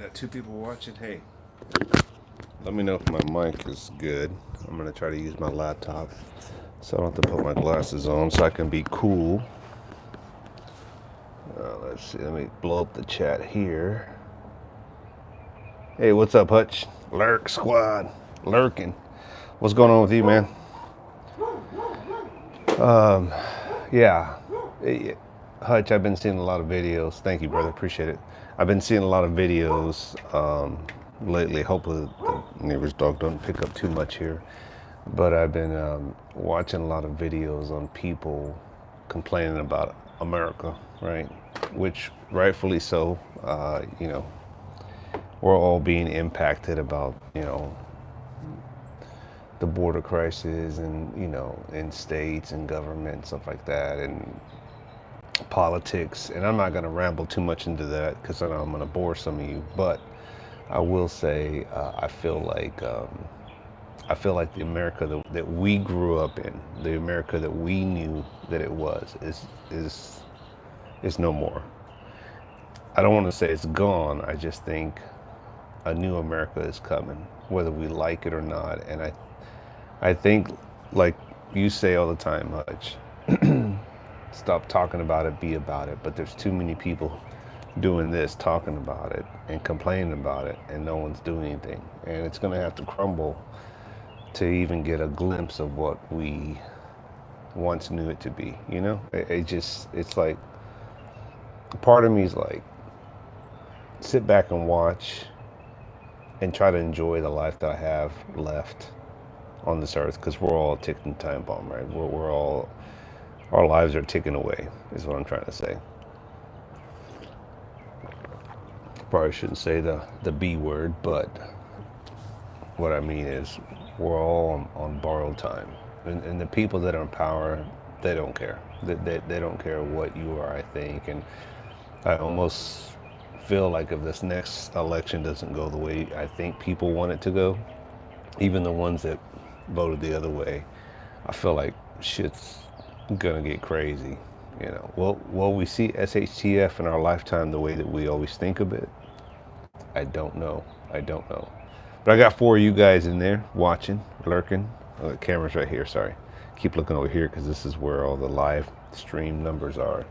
got two people watching. Hey, let me know if my mic is good. I'm gonna try to use my laptop so I don't have to put my glasses on so I can be cool. Let's see. Let me blow up the chat here. Hey, what's up, Hutch? Lurk Squad, lurking. What's going on with you, man? Yeah, Hutch. I've been seeing a lot of videos. Thank you, brother. Appreciate it. I've been seeing a lot of videos lately. Hopefully, the neighbor's dog don't pick up too much here. But I've been watching a lot of videos on people complaining about America, right? Which rightfully so. We're all being impacted about, the border crisis and, in states and government, stuff like that, and politics. And I'm not going to ramble too much into that because I know I'm going to bore some of you. But I will say I feel like the America that we grew up in, the America that we knew that it was, is no more. I don't want to say it's gone. I just think a new America is coming, whether we like it or not. And I think, like you say all the time, Hutch, stop talking about it, be about it. But there's too many people doing this, talking about it and complaining about it, and no one's doing anything. And it's going to have to crumble to even get a glimpse of what we once knew it to be. It's like, part of me is like, sit back and watch and try to enjoy the life that I have left on this earth, because we're all a ticking time bomb, right? We're all, our lives are ticking away, is what I'm trying to say. Probably shouldn't say the B word, but what I mean is we're all on borrowed time. And the people that are in power, they don't care. They don't care what you are, I think. And I almost feel like if this next election doesn't go the way I think people want it to go, even the ones that voted the other way, I feel like shit's gonna get crazy. Will we see SHTF in our lifetime the way that we always think of it? I don't know. But I got 4 of you guys in there watching, lurking. Oh, the camera's right here, sorry. Keep looking over here because this is where all the live stream numbers are.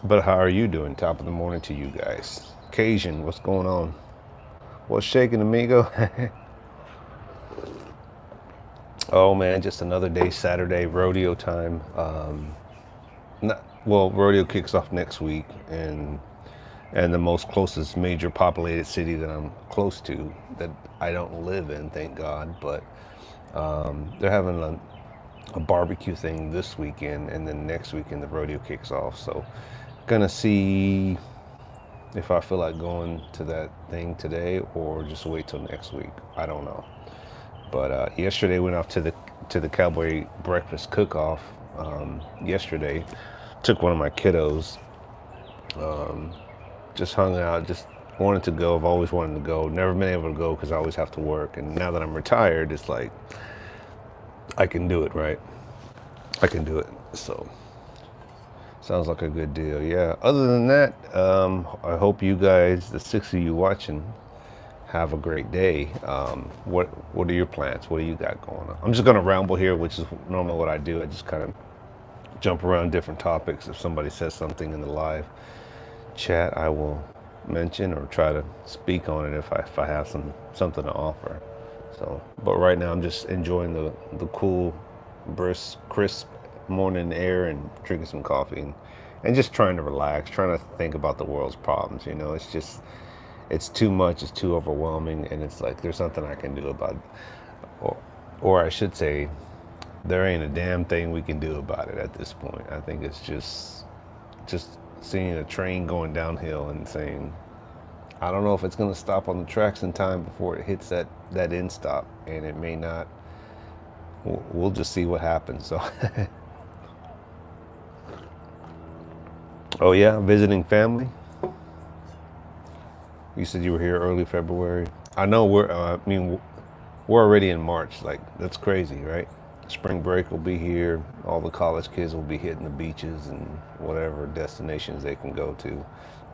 But how are you doing? Top of the morning to you guys. Cajun, what's going on? What's shaking, amigo? Oh man, just another day, Saturday, rodeo time. Rodeo kicks off next week, and the most closest major populated city that I'm close to, that I don't live in, thank God, but they're having a barbecue thing this weekend, and then next weekend the rodeo kicks off. So gonna see if I feel like going to that thing today or just wait till next week. I don't know. But yesterday went off to the cowboy breakfast cook-off. Yesterday, took one of my kiddos. Just hung out, just wanted to go. I've always wanted to go. Never been able to go because I always have to work. And now that I'm retired, it's like, I can do it, right? I can do it. So, sounds like a good deal. Yeah. Other than that, I hope you guys, the 6 of you watching, have a great day. What are your plans? What do you got going on? I'm just going to ramble here, which is normally what I do. I just kind of jump around different topics. If somebody says something in the live chat, I will mention or try to speak on it if I have something to offer. So, but right now I'm just enjoying the cool, brisk, crisp morning air and drinking some coffee and just trying to relax, trying to think about the world's problems. It's just, it's too much, it's too overwhelming, and it's like there's nothing I can do about it. Or I should say, there ain't a damn thing we can do about it at this point. I think it's just seeing a train going downhill and saying, I don't know if it's going to stop on the tracks in time before it hits that end stop, and it may not. We'll just see what happens. So, oh yeah, visiting family. You said you were here early February. I know we're already in March. Like, that's crazy, right? Spring break will be here. All the college kids will be hitting the beaches and whatever destinations they can go to.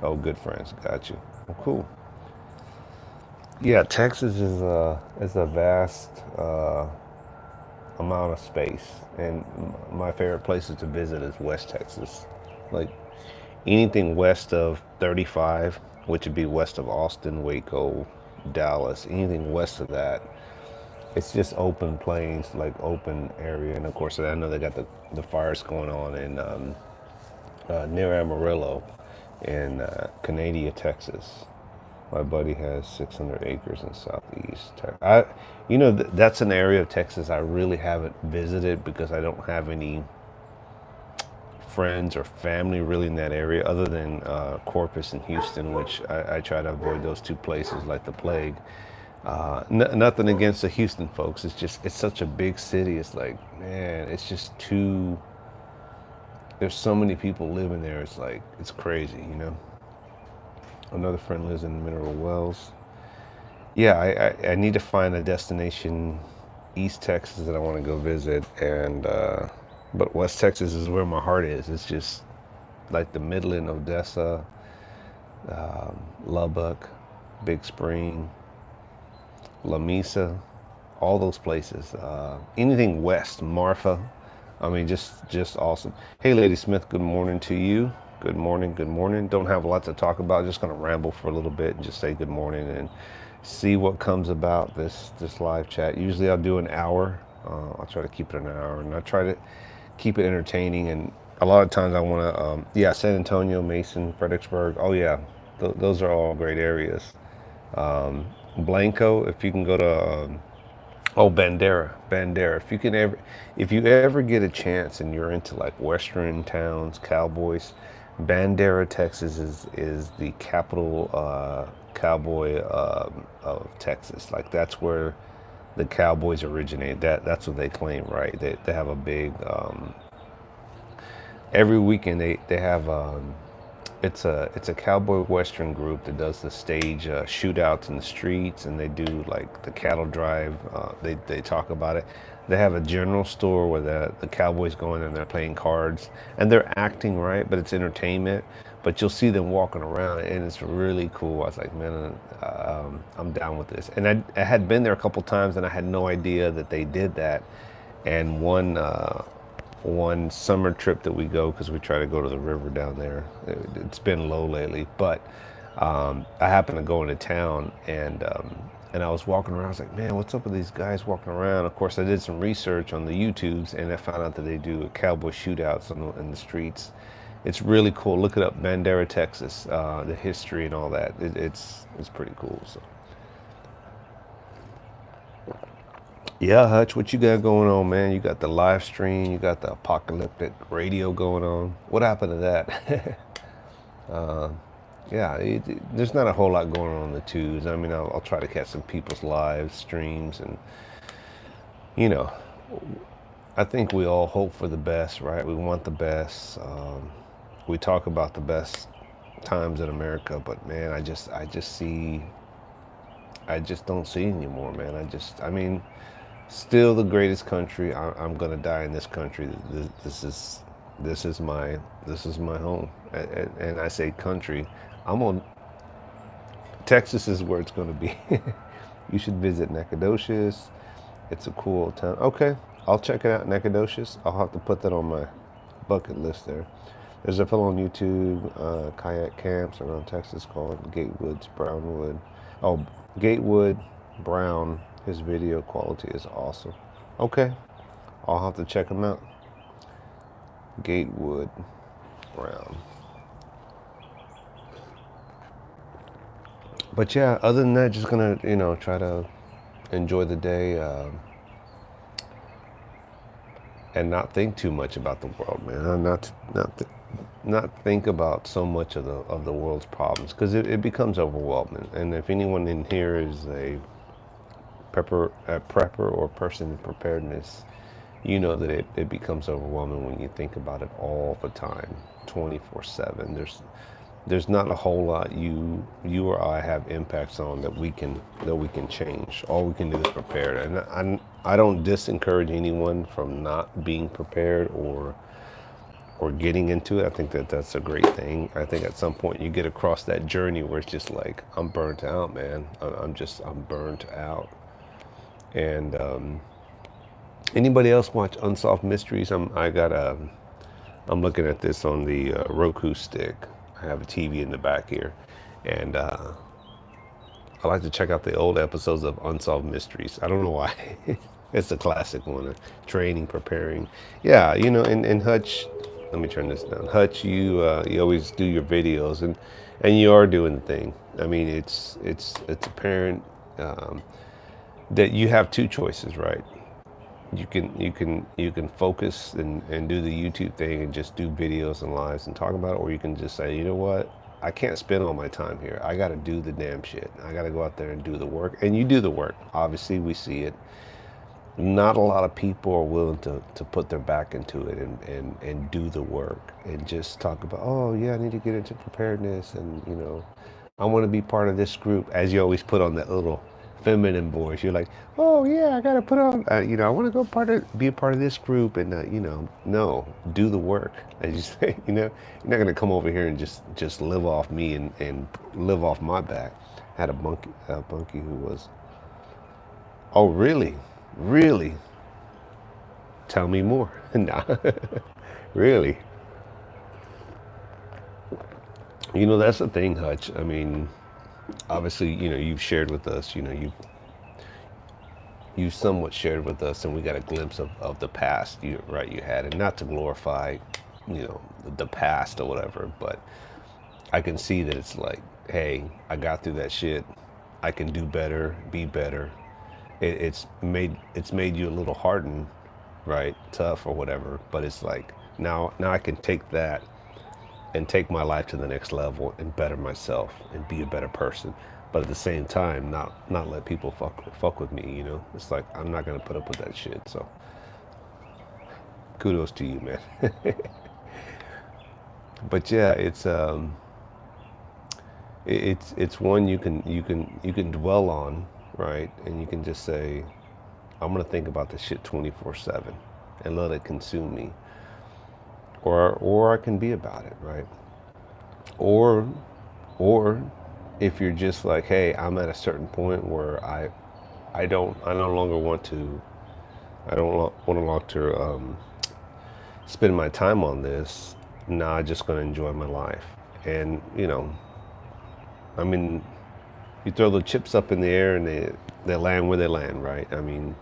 Oh, good friends. Got you. Well, cool. Yeah, Texas is a vast amount of space, and my favorite places to visit is West Texas. Like anything west of 35, which would be west of Austin, Waco, Dallas, anything west of that, it's just open plains, like open area. And of course, I know they got the fires going on in near Amarillo in Canada, Texas. My buddy has 600 acres in southeast Texas. That's an area of Texas I really haven't visited because I don't have any friends or family really in that area other than Corpus and Houston, which I try to avoid those two places like the plague. Nothing against the Houston folks. It's just, it's such a big city. It's like, man, it's just too, there's so many people living there. It's like, it's crazy. Another friend lives in Mineral Wells. Yeah, I need to find a destination, East Texas, that I want to go visit. But West Texas is where my heart is. It's just like the Midland, Odessa, Lubbock, Big Spring, La Mesa, all those places. Anything west, Marfa. I mean, just awesome. Hey, Lady Smith, good morning to you. Good morning, good morning. Don't have a lot to talk about. Just gonna ramble for a little bit and just say good morning and see what comes about this live chat. Usually I'll do an hour. I'll try to keep it an hour, and I try to keep it entertaining. And a lot of times I want to, yeah, San Antonio, Mason, Fredericksburg. Oh yeah, those are all great areas. Blanco, if you can go to, Bandera. If you ever get a chance and you're into like Western towns, cowboys, Bandera, Texas is the capital cowboy of Texas. Like that's where the cowboys originate. That's what they claim, right? They have a big every weekend they have it's a cowboy western group that does the stage shootouts in the streets, and they do like the cattle drive. They talk about it. They have a general store where the cowboys go in and they're playing cards and they're acting, right, but it's entertainment. But you'll see them walking around and it's really cool. I was like, man, I'm down with this. And I had been there a couple times and I had no idea that they did that. And one summer trip that we go, because we try to go to the river down there. It's been low lately, but I happened to go into town and I was walking around. I was like, man, what's up with these guys walking around? Of course, I did some research on the YouTubes and I found out that they do cowboy shootouts in the streets. It's really cool. Look it up, Bandera, Texas. The history and all that. It's pretty cool. So. Yeah, Hutch, what you got going on, man? You got the live stream, you got the apocalyptic radio going on. What happened to that? Yeah, there's not a whole lot going on the twos. I mean, I'll try to catch some people's live streams, and you know, I think we all hope for the best, right? We want the best. We talk about the best times in America, but man, I just don't see anymore, man. I mean, still the greatest country. I'm gonna die in this country. This is my home, and I say country. I'm on. Texas is where it's gonna be. You should visit Nacogdoches. It's a cool town. Okay, I'll check it out, Nacogdoches. I'll have to put that on my bucket list there. There's a fellow on YouTube, kayak camps around Texas called Gatewoods Brownwood. Oh, Gatewood Brown. His video quality is awesome. Okay, I'll have to check him out. Gatewood Brown. But yeah, other than that, just gonna try to enjoy the day and not think too much about the world, man. Not think about so much of the world's problems, because it becomes overwhelming. And if anyone in here is a prepper or person in preparedness, you know that it becomes overwhelming when you think about it all the time, 24/7. There's not a whole lot you or I have impacts on that we can change. All we can do is prepare. And I don't disencourage anyone from not being prepared or or getting into it. I think that that's a great thing. I think at some point you get across that journey where it's just like, I'm burnt out, man. I'm burnt out. And anybody else watch Unsolved Mysteries? I'm looking at this on the Roku stick. I have a TV in the back here, and I like to check out the old episodes of Unsolved Mysteries. I don't know why. It's a classic one. Training, preparing. Yeah, you know, and Hutch. Let me turn this down. Hutch, you always do your videos, and you are doing the thing. I mean, it's apparent that you have two choices, right? You can focus and do the YouTube thing and just do videos and lives and talk about it, or you can just say, you know what, I can't spend all my time here. I got to do the damn shit. I got to go out there and do the work. And you do the work. Obviously, we see it. Not a lot of people are willing to put their back into it and do the work and just talk about, oh yeah, I need to get into preparedness, and you know, I want to be part of this group, as you always put on that little feminine voice. You're like, oh yeah, I gotta put on, you know, I want to be a part of this group, and you know, no, do the work, as you say. You know, you're not gonna come over here and just live off me and live off my back. I had a bunkie who was, oh really, really, tell me more. Nah, really. You know, that's the thing, Hutch. I mean, obviously, you know, you've shared with us, you know, you somewhat shared with us, and we got a glimpse of the past you had, and not to glorify, you know, the past or whatever, but I can see that it's like, hey, I got through that shit. I can do better, be better. It's made you a little hardened, right? Tough or whatever, but it's like now I can take that and take my life to the next level and better myself and be a better person. But at the same time, not let people fuck with me. You know, it's like I'm not gonna put up with that shit. So kudos to you, man. But yeah, it's one you can dwell on, right? And you can just say, I'm gonna think about this shit 24/7 and let it consume me, or I can be about it, right? Or or if you're just like, hey, I'm at a certain point where I no longer want to, I don't want to spend my time on this. Now I'm just going to enjoy my life. And you know, I mean, you throw the chips up in the air and they land where they land, right? I mean,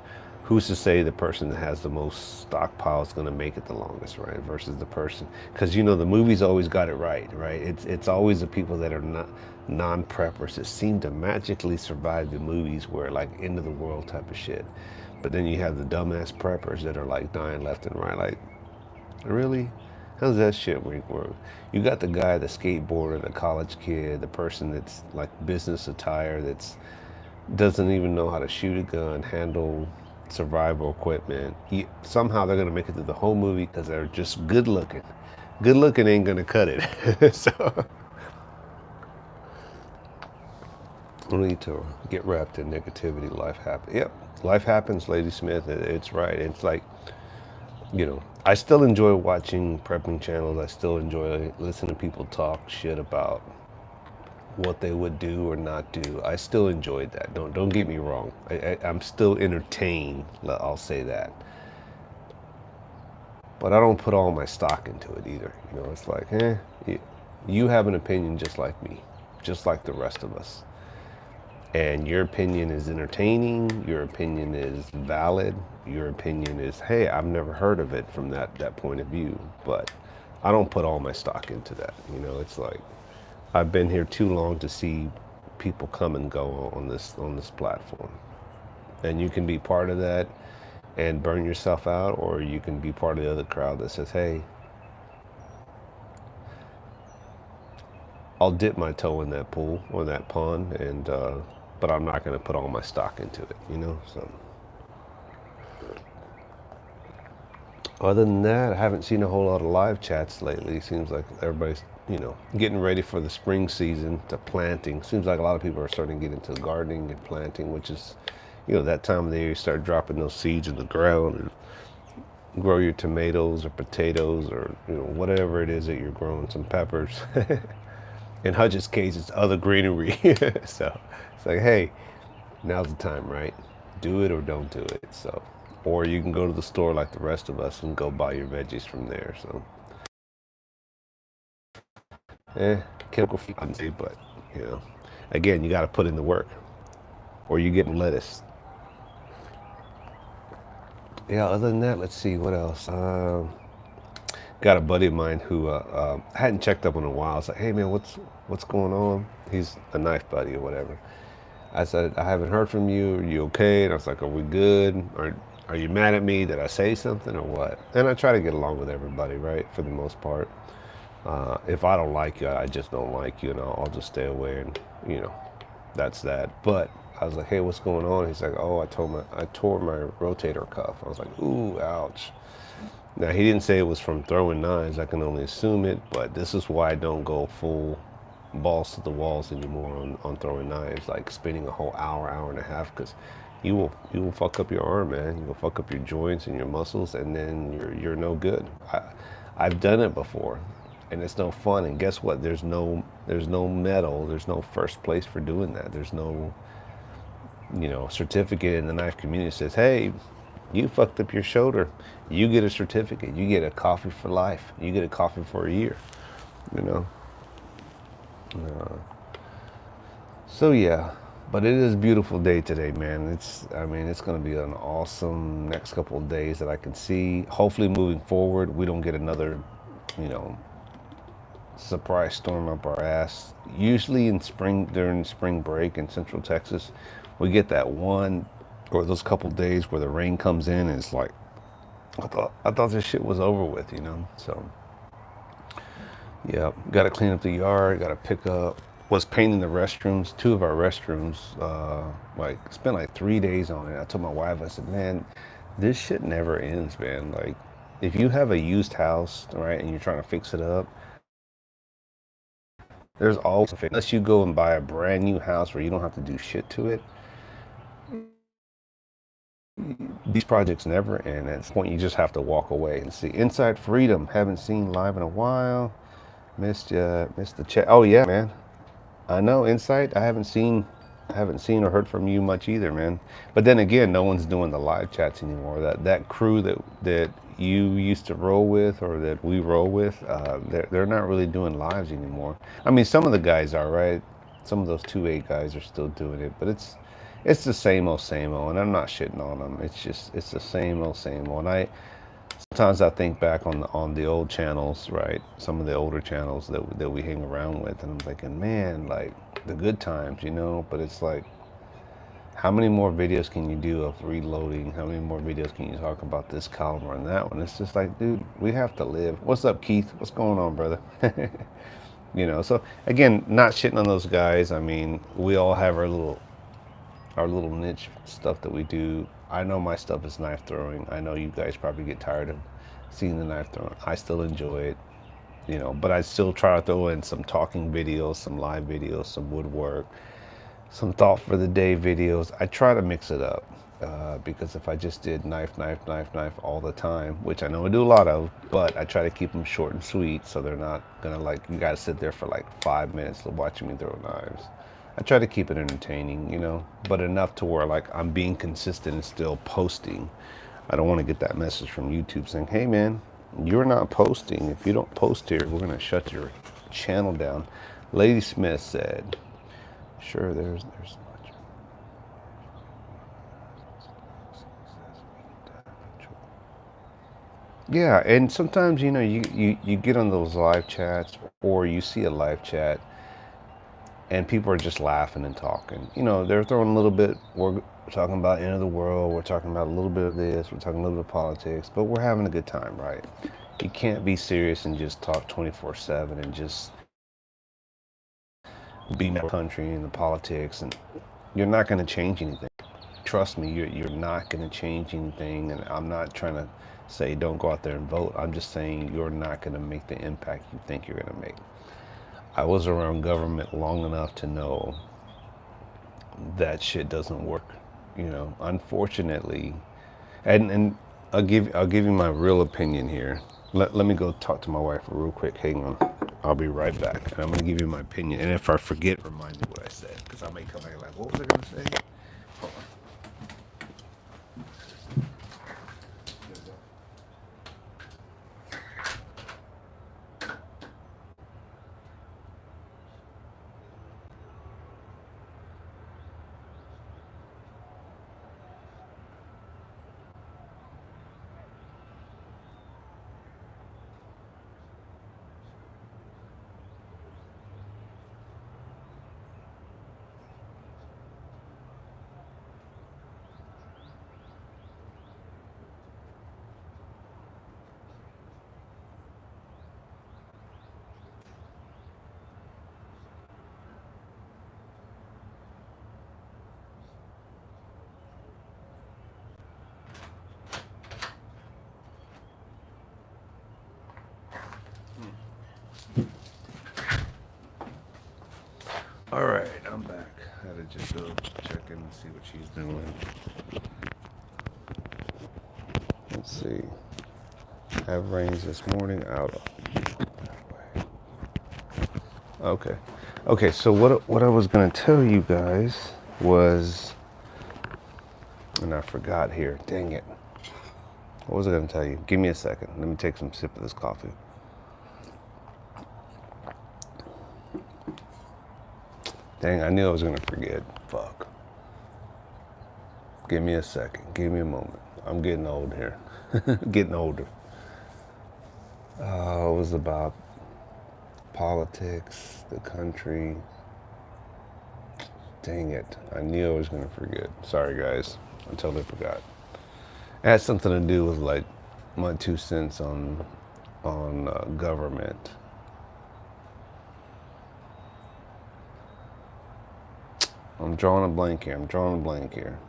who's to say the person that has the most stockpile is going to make it the longest, right? Versus the person, because you know the movies always got it right, right? It's always the people that are not non-preppers that seem to magically survive the movies where like end of the world type of shit. But then you have the dumbass preppers that are like dying left and right. Like, really? How's that shit work? You got the guy, the skateboarder, the college kid, the person that's like business attire that's doesn't even know how to shoot a gun, handle survival equipment. Somehow they're gonna make it through the whole movie because they're just good looking. Good looking ain't gonna cut it. So we need to get wrapped in negativity. Life happens. Yep, life happens, Lady Smith. It's right. It's like, you know, I still enjoy watching prepping channels. I still enjoy listening to people talk shit about what they would do or not do. I still enjoyed that. Don't get me wrong. I'm still entertained. I'll say that. But I don't put all my stock into it either. You know, it's like, you have an opinion just like me, just like the rest of us. And your opinion is entertaining, your opinion is valid, your opinion is, hey, I've never heard of it from that point of view. But I don't put all my stock into that. You know, it's like, I've been here too long to see people come and go on this platform. And you can be part of that and burn yourself out, or you can be part of the other crowd that says, hey, I'll dip my toe in that pool or that pond, and but I'm not going to put all my stock into it, you know. So other than that, I haven't seen a whole lot of live chats lately. It seems like everybody's, you know, getting ready for the spring season, to planting. Seems like a lot of people are starting to get into gardening and planting, which is, you know, that time of the year you start dropping those seeds in the ground, and grow your tomatoes or potatoes or whatever it is that you're growing, some peppers. In Hutch's case, it's other greenery. So it's like, hey, now's the time, right? Do it or don't do it. So, or you can go to the store like the rest of us and go buy your veggies from there. So, chemical free, but you know, again, you got to put in the work, or you get lettuce. Yeah. Other than that, let's see what else. Got a buddy of mine who hadn't checked up in a while. I was like, hey man, what's going on? He's a knife buddy or whatever. I said, I haven't heard from you. Are you okay? And I was like, are we good? Are you mad at me? Did I say something or what? And I try to get along with everybody, right? For the most part. If I don't like you, I just don't like you, and I'll just stay away, and that's that. But I was like, hey, what's going on? He's like, oh, I tore my rotator cuff. I was like, ooh, ouch. Now he didn't say it was from throwing knives. I can only assume it, but this is why I don't go full balls to the walls anymore on throwing knives, like spending a whole hour and a half, because you will fuck up your arm, man. You will fuck up your joints and your muscles, and then you're no good. I've done it before, and it's no fun. And guess what? There's no medal. There's no first place for doing that. There's no certificate in the knife community that says, hey, you fucked up your shoulder. You get a certificate. You get a coffee for life. You get a coffee for a year. You know. So yeah, but it is a beautiful day today, man. It's going to be an awesome next couple of days that I can see. Hopefully, moving forward, we don't get another, surprise storm up our ass. Usually in spring, during spring break in Central Texas, we get that one or those couple days where the rain comes in and it's like, I thought this shit was over with, So yeah, got to clean up the yard, got to pick up. Was painting the restrooms, two of our restrooms. Spent like 3 days on it. I told my wife, I said, man, this shit never ends, man. Like, if you have a used house, right, and you're trying to fix it up, there's always a fix. Unless you go and buy a brand new house where you don't have to do shit to it, these projects never end. At this point, you just have to walk away and see. Inside Freedom, haven't seen live in a while. Missed the chat. Oh yeah, man. I know Insight. I haven't seen or heard from you much either, man. But then again, no one's doing the live chats anymore. That crew that you used to roll with, or that we roll with, they're not really doing lives anymore. I mean, some of the guys are, right. Some of those 2A guys are still doing it, but it's the same old, and I'm not shitting on them. It's the same old. And sometimes I think back on the old channels, right? Some of the older channels that we hang around with, and I'm thinking, man, like the good times, But it's like, how many more videos can you do of reloading? How many more videos can you talk about this caliber and that one? It's just like, dude, we have to live. What's up, Keith? What's going on, brother? So again, not shitting on those guys. I mean, we all have our little niche stuff that we do. I know my stuff is knife throwing. I know you guys probably get tired of seeing the knife throwing. I still enjoy it, but I still try to throw in some talking videos, some live videos, some woodwork, some thought for the day videos. I try to mix it up because if I just did knife all the time, which I know I do a lot of, but I try to keep them short and sweet so they're not gonna you gotta sit there for like 5 minutes watching me throw knives. I try to keep it entertaining, but enough to where like I'm being consistent and still posting. I don't want to get that message from YouTube saying, hey man, you're not posting. If you don't post here, we're going to shut your channel down. Lady Smith said, sure, there's much. Yeah, and sometimes, you get on those live chats, or you see a live chat and people are just laughing and talking. They're throwing a little bit, we're talking about end of the world, we're talking about a little bit of this, we're talking a little bit of politics, but we're having a good time, right? You can't be serious and just talk 24/7 and just be in the country and the politics, and you're not going to change anything. Trust me, you're not going to change anything, and I'm not trying to say don't go out there and vote. I'm just saying you're not going to make the impact you think you're going to make. I was around government long enough to know that shit doesn't work, unfortunately. And I'll give you my real opinion here. Let me go talk to my wife real quick. Hang on. I'll be right back. And I'm gonna give you my opinion. And if I forget, remind me what I said. Because I may come back like, what was I gonna say? Hold on. All right, I'm back. I had to just go check in and see what she's doing. Let's see. Have rains this morning out. Okay. Okay, so what I was gonna tell you guys was, and I forgot here. Dang it. What was I gonna tell you? Give me a second. Let me take some sip of this coffee. Dang, I knew I was gonna forget. Fuck. Give me a second. Give me a moment. I'm getting old here. Getting older. It was about politics, the country. Dang it. I knew I was gonna forget. Sorry guys. I totally forgot. It had something to do with like my 2 cents on government. I'm drawing a blank here.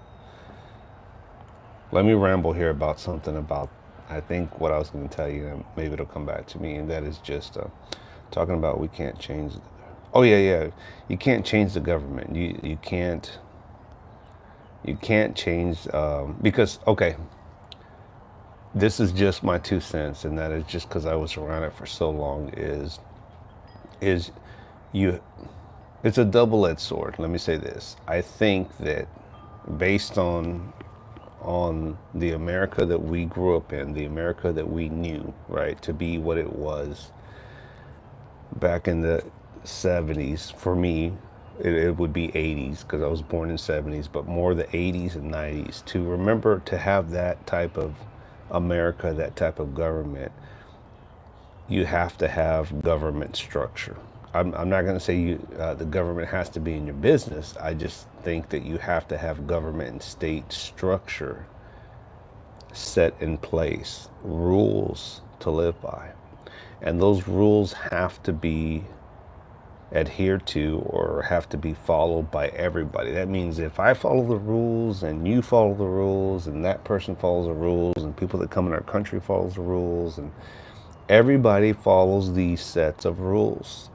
Let me ramble here about something about, I think what I was going to tell you, and maybe it'll come back to me, and that is just talking about we can't change. Oh yeah. You can't change the government. You can't change because okay. This is just my 2 cents, and that is just because I was around it for so long. Is you? It's a double-edged sword. Let me say this. I think that based on the America that we grew up in, the America that we knew, right, to be what it was back in the 70s, for me, it would be 80s because I was born in 70s, but more the 80s and 90s. To remember to have that type of America, that type of government, you have to have government structure. I'm not going to say the government has to be in your business. I just think that you have to have government and state structure set in place, rules to live by. And those rules have to be adhered to or have to be followed by everybody. That means if I follow the rules and you follow the rules and that person follows the rules and people that come in our country follows the rules and everybody follows these sets of rules.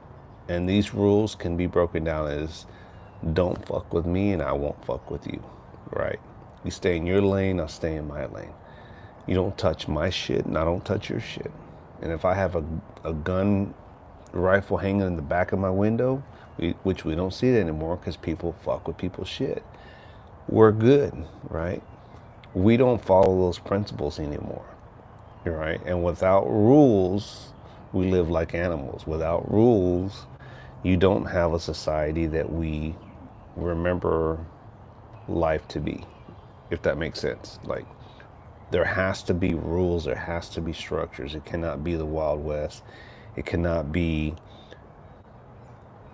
And these rules can be broken down as don't fuck with me and I won't fuck with you, right? You stay in your lane, I'll stay in my lane. You don't touch my shit and I don't touch your shit. And if I have a gun rifle hanging in the back of my window, which we don't see it anymore because people fuck with people's shit, we're good, right? We don't follow those principles anymore, right? And without rules, we live like animals. Without rules, you don't have a society that we remember life to be, if that makes sense. Like, there has to be rules, there has to be structures. It cannot be the Wild West. It cannot be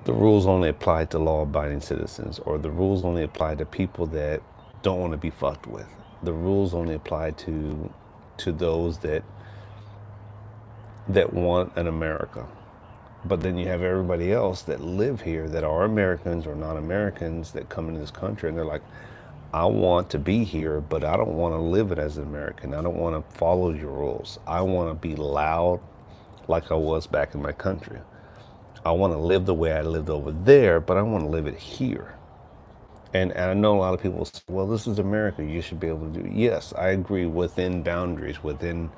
the rules only apply to law-abiding citizens, or the rules only apply to people that don't want to be fucked with. The rules only apply to those that want an America. But then you have everybody else that live here that are Americans or non-Americans that come into this country and they're like, I want to be here, but I don't want to live it as an American. I don't want to follow your rules. I want to be loud like I was back in my country. I want to live the way I lived over there, but I want to live it here. And I know a lot of people say, well, this is America. You should be able to do it. Yes, I agree within boundaries, within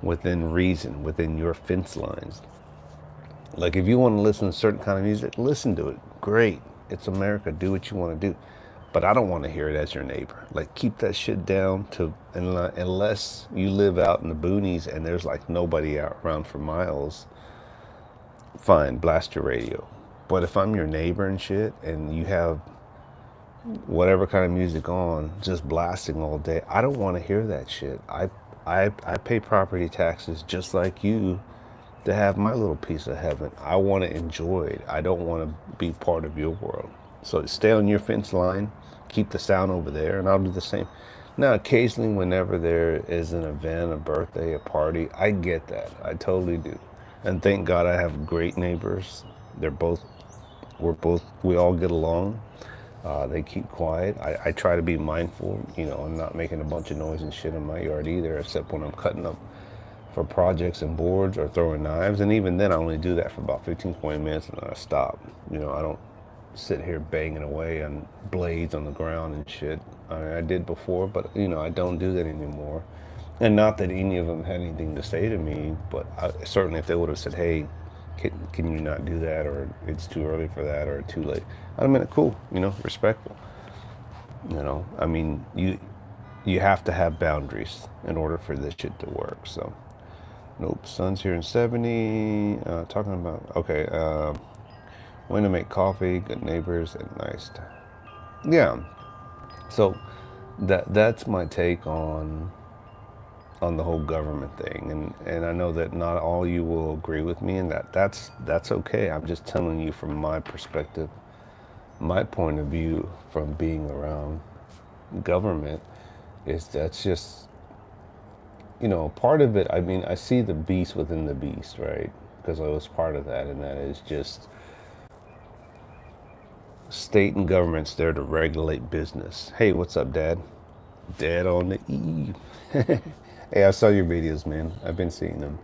reason, within your fence lines. Like if you want to listen to certain kind of music, listen to it. Great. It's America. Do what you want to do. But I don't want to hear it as your neighbor. Like keep that shit down to unless you live out in the boonies and there's like nobody out around for miles. Fine, blast your radio. But if I'm your neighbor and shit and you have whatever kind of music on, just blasting all day. I don't want to hear that shit. I pay property taxes just like you to have my little piece of heaven. I want to enjoy it. I don't want to be part of your world. So stay on your fence line, keep the sound over there, and I'll do the same. Now, occasionally, whenever there is an event, a birthday, a party, I get that. I totally do. And thank God I have great neighbors. We all get along. They keep quiet. I try to be mindful, I'm not making a bunch of noise and shit in my yard either, except when I'm cutting up for projects and boards or throwing knives. And even then, I only do that for about 15, 20 minutes and then I stop. I don't sit here banging away on blades on the ground and shit. I did before, but, I don't do that anymore. And not that any of them had anything to say to me, but certainly if they would have said, hey, can you not do that, or it's too early for that, or too late, I'd have been cool, respectful. I mean, you have to have boundaries in order for this shit to work. So, nope, sun's here in 70. Talking about, okay, when to make coffee, good neighbors, and nice. Yeah. So that's my take on the whole government thing, and I know that not all you will agree with me, and that's okay. I'm just telling you from my perspective, my point of view from being around government is that's just part of it. I mean, I see the beast within the beast, right? Because I was part of that, and that is just state and government's there to regulate business. Hey, what's up, Dad? Dad on the eve. Hey, I saw your videos, man. I've been seeing them.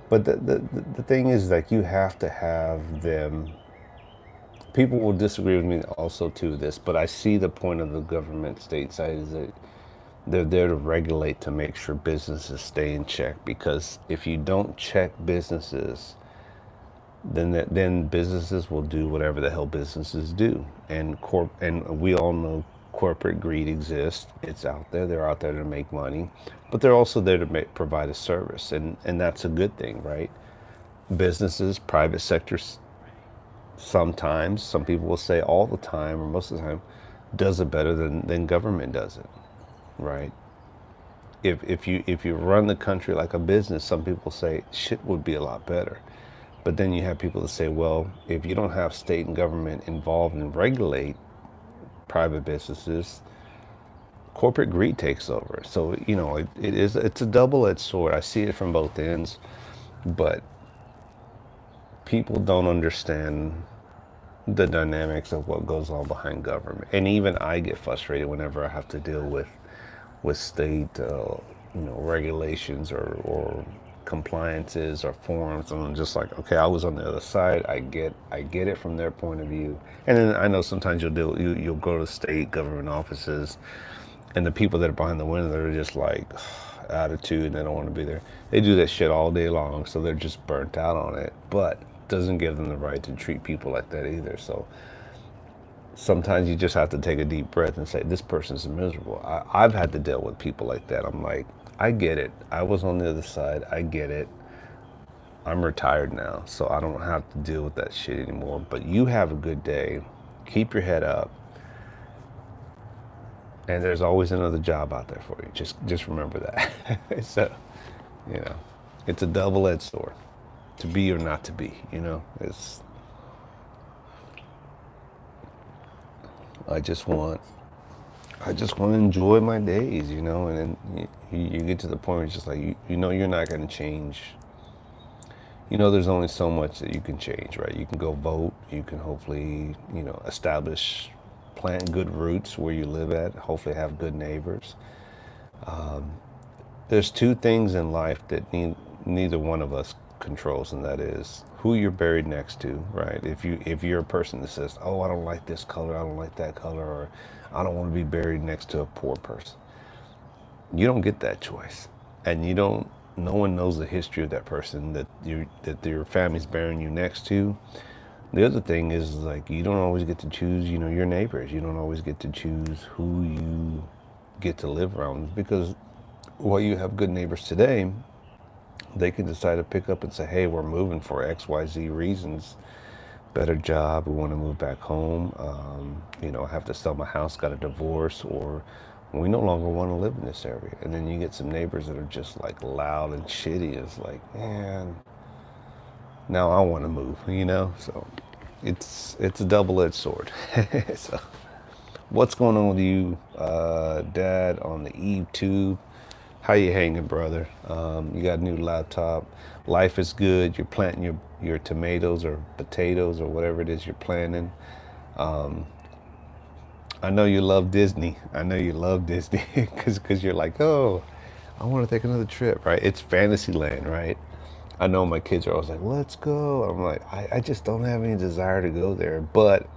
But the thing is, like, you have to have them. People will disagree with me also to this, but I see the point of the government state side is that they're there to regulate to make sure businesses stay in check. Because if you don't check businesses, then businesses will do whatever the hell businesses do, and we all know corporate greed exists. It's out there. They're out there to make money, but they're also there to provide a service, and that's a good thing, right? Businesses, private sectors, sometimes, some people will say all the time or most of the time, does it better than government does it, right? If you run the country like a business, some people say shit would be a lot better. But then you have people that say, well, if you don't have state and government involved and regulate private businesses, corporate greed takes over. So, it's a double-edged sword. I see it from both ends, but people don't understand the dynamics of what goes on behind government. And even I get frustrated whenever I have to deal with state, regulations or compliances or forms, and I'm just like, okay, I was on the other side. I get it from their point of view. And then I know sometimes you'll go to state government offices, and the people that are behind the window, they're just like attitude, and they don't want to be there. They do that shit all day long, so they're just burnt out on it. But it doesn't give them the right to treat people like that either. So sometimes you just have to take a deep breath and say, this person's miserable. I've had to deal with people like that. I'm like, I get it. I was on the other side. I get it. I'm retired now, so I don't have to deal with that shit anymore. But you have a good day. Keep your head up. And there's always another job out there for you. Just remember that. So, it's a double-edged sword. To be or not to be, I just want to enjoy my days, and then you get to the point where it's just like, you're not going to change. There's only so much that you can change, right? You can go vote. You can hopefully, plant good roots where you live at, hopefully have good neighbors. There's two things in life that neither one of us controls, and that is who you're buried next to, right? If you're a person that says, "Oh, I don't like this color, I don't like that color," or "I don't want to be buried next to a poor person," you don't get that choice, and you don't. No one knows the history of that person that your family's burying you next to. The other thing is like you don't always get to choose, your neighbors. You don't always get to choose who you get to live around because while you have good neighbors today, they can decide to pick up and say, "Hey, we're moving for XYZ reasons. Better job. We want to move back home. I have to sell my house, got a divorce, or we no longer want to live in this area." And then you get some neighbors that are just like loud and shitty. It's like, man, now I want to move. So it's a double-edged sword. So what's going on with you, Dad, on the Eve tube? How you hanging, brother? You got a new laptop. Life is good. You're planting your tomatoes or potatoes or whatever it is you're planting. I know you love Disney. I know you love Disney because you're like, oh, I want to take another trip, right? It's Fantasyland, right? I know my kids are always like, let's go. I'm like, I just don't have any desire to go there. But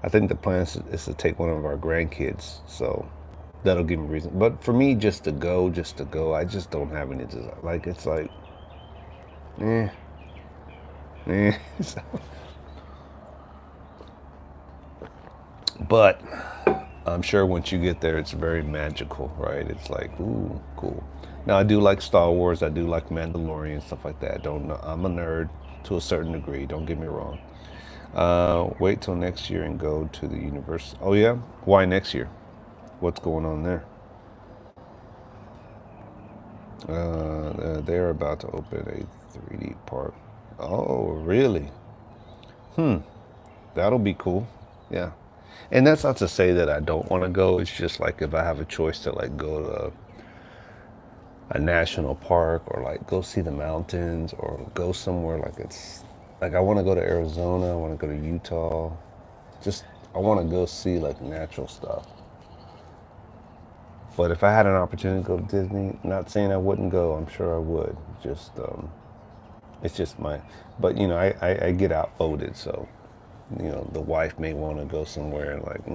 I think the plan is to take one of our grandkids. So that'll give me reason. But for me, just to go, I just don't have any desire. Like, it's like, eh, eh. So, but I'm sure once you get there, it's very magical, right? It's like, ooh, cool. Now, I do like Star Wars. I do like Mandalorian, stuff like that. Don't know. I'm a nerd to a certain degree. Don't get me wrong. Wait till next year and go to the universe. Oh, yeah? Why next year? What's going on there? They're about to open a 3D park. Oh, really? That'll be cool. Yeah. And that's not to say that I don't want to go. It's just like if I have a choice to like go to a national park or like go see the mountains or go somewhere like it's like I want to go to Arizona, I want to go to Utah. Just I want to go see like natural stuff. But if I had an opportunity to go to Disney, not saying I wouldn't go, I'm sure I would. Just it's just my but I get outvoted, so the wife may want to go somewhere and like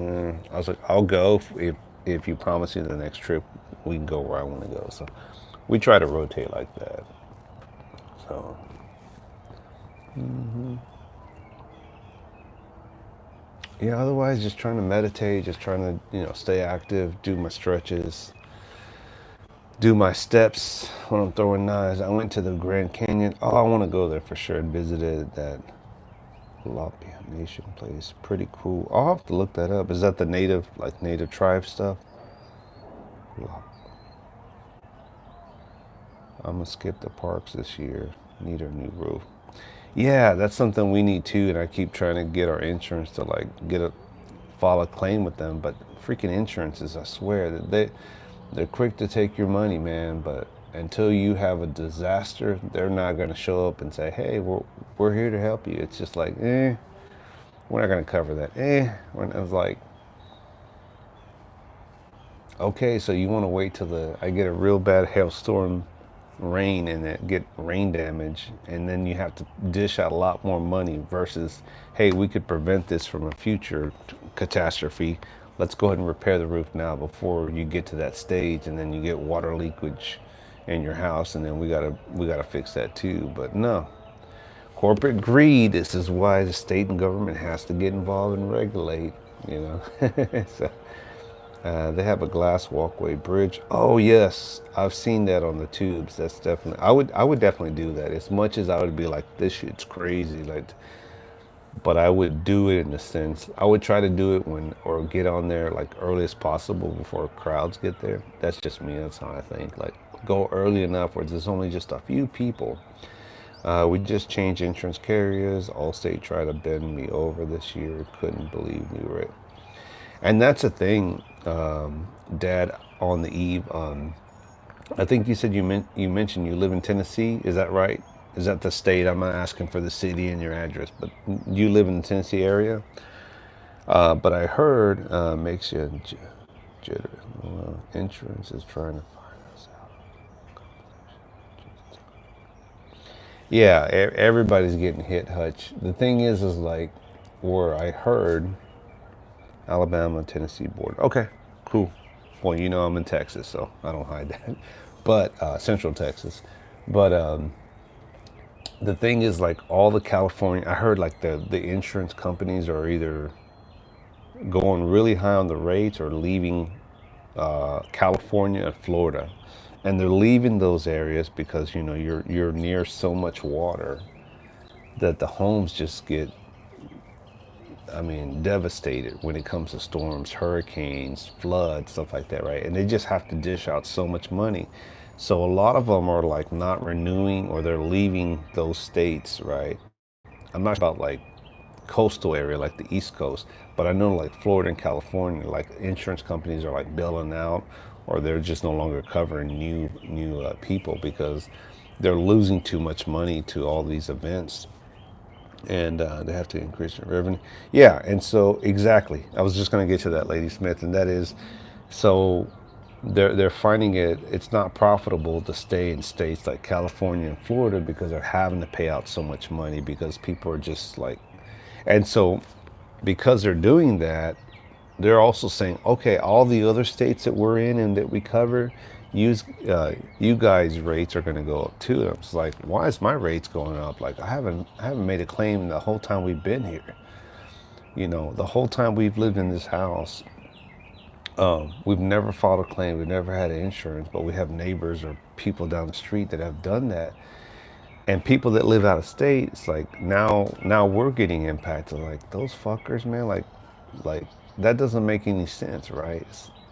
I was like, I'll go if you promise me the next trip we can go where I want to go. So we try to rotate like that. So yeah, otherwise just trying to meditate, just trying to stay active, do my stretches, do my steps when I'm throwing knives. I went to the Grand Canyon. Oh, I want to go there for sure and visited that Lapia Nation place. Pretty cool. I'll have to look that up. Is that the native tribe stuff? I'm gonna skip the parks this year. Need a new roof. Yeah, that's something we need too. And I keep trying to get our insurance to like file a claim with them. But freaking insurances, I swear that they're quick to take your money, man. But until you have a disaster, they're not gonna show up and say, "Hey, we're here to help you." It's just like, we're not gonna cover that. When I was like, okay, so you want to wait till I get a real bad hailstorm rain and it get rain damage, and then you have to dish out a lot more money versus, hey, we could prevent this from a future catastrophe. Let's go ahead and repair the roof now before you get to that stage, and then you get water leakage in your house, and then we gotta fix that too. But no, corporate greed. This is why the state and government has to get involved and regulate. So, they have a glass walkway bridge. Oh yes, I've seen that on the tubes. That's definitely. I would definitely do that. As much as I would be like, this shit's crazy, like, but I would do it in the sense. I would try to do it or get on there like early as possible before crowds get there. That's just me. That's how I think. Like, go early enough where there's only just a few people. We just changed insurance carriers. Allstate tried to bend me over this year. Couldn't believe we were at. And that's a thing, Dad, on the eve. I think you said you mentioned you live in Tennessee. Is that right? Is that the state? I'm not asking for the city and your address, but you live in the Tennessee area. But I heard makes you jitter. Insurance is trying to find us out. Yeah, everybody's getting hit, Hutch. The thing is like, where I heard Alabama, Tennessee border. Okay, cool. Well, you know I'm in Texas, so I don't hide that. But Central Texas. But the thing is, like, all the California, I heard like the insurance companies are either going really high on the rates or leaving California and Florida, and they're leaving those areas because you're near so much water that the homes just get, I mean, devastated when it comes to storms, hurricanes, floods, stuff like that, right? And they just have to dish out so much money. So a lot of them are like not renewing or they're leaving those states, right? I'm not sure about like coastal area like the East Coast, but I know like Florida and California, like insurance companies are like bailing out or they're just no longer covering new people because they're losing too much money to all these events, and they have to increase their revenue. Yeah, and so exactly, I was just going to get to that, Lady Smith, and that is, so they're finding it's not profitable to stay in states like California and Florida because they're having to pay out so much money because people are just like, and so because they're doing that, they're also saying, okay, all the other states that we're in and that we cover, you guys' rates are going to go up too. It's like, why is my rates going up? Like, I haven't made a claim the whole time we've been here. The whole time we've lived in this house, we've never filed a claim. We've never had insurance, but we have neighbors or people down the street that have done that. And people that live out of state, it's like now we're getting impacted. Like those fuckers, man. Like that doesn't make any sense, right?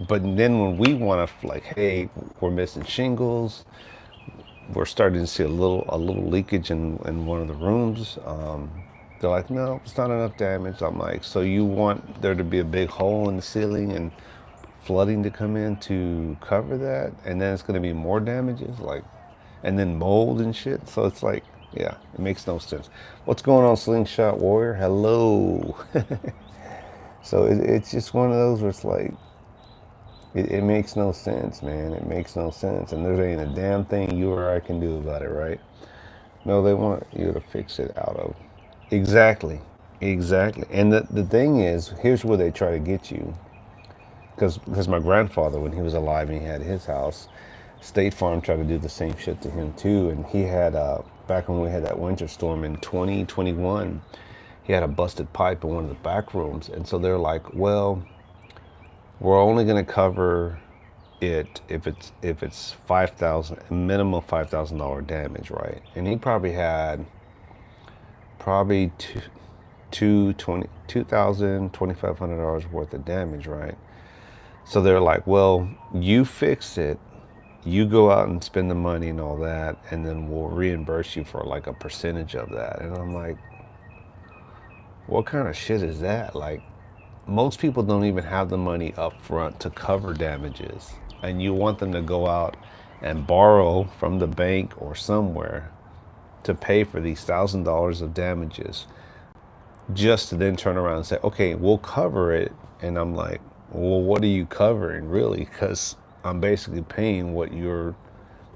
But then when we want to, like, hey, we're missing shingles. We're starting to see a little leakage in one of the rooms. They're like, no, it's not enough damage. I'm like, so you want there to be a big hole in the ceiling and flooding to come in to cover that, and then it's going to be more damages, like, and then mold and shit. So it's like, yeah, it makes no sense. What's going on, Slingshot Warrior? Hello. So it's just one of those where it's like, it makes no sense, man. It makes no sense. And there ain't a damn thing you or I can do about it, right? No, they want you to fix it out of. Exactly. Exactly. And the thing is, here's where they try to get you. Because my grandfather, when he was alive and he had his house, State Farm tried to do the same shit to him too. And he had, back when we had that winter storm in 2021, he had a busted pipe in one of the back rooms. And so they're like, well, we're only going to cover it if it's 5,000, minimum $5,000 damage, right? And he probably had probably $2,500 worth of damage, right? So they're like, well, you fix it, you go out and spend the money and all that, and then we'll reimburse you for like a percentage of that. And I'm like, what kind of shit is that? Like, most people don't even have the money up front to cover damages, and you want them to go out and borrow from the bank or somewhere to pay for these $1,000 of damages just to then turn around and say, okay, we'll cover it. And I'm like, well, what are you covering really? Because I'm basically paying what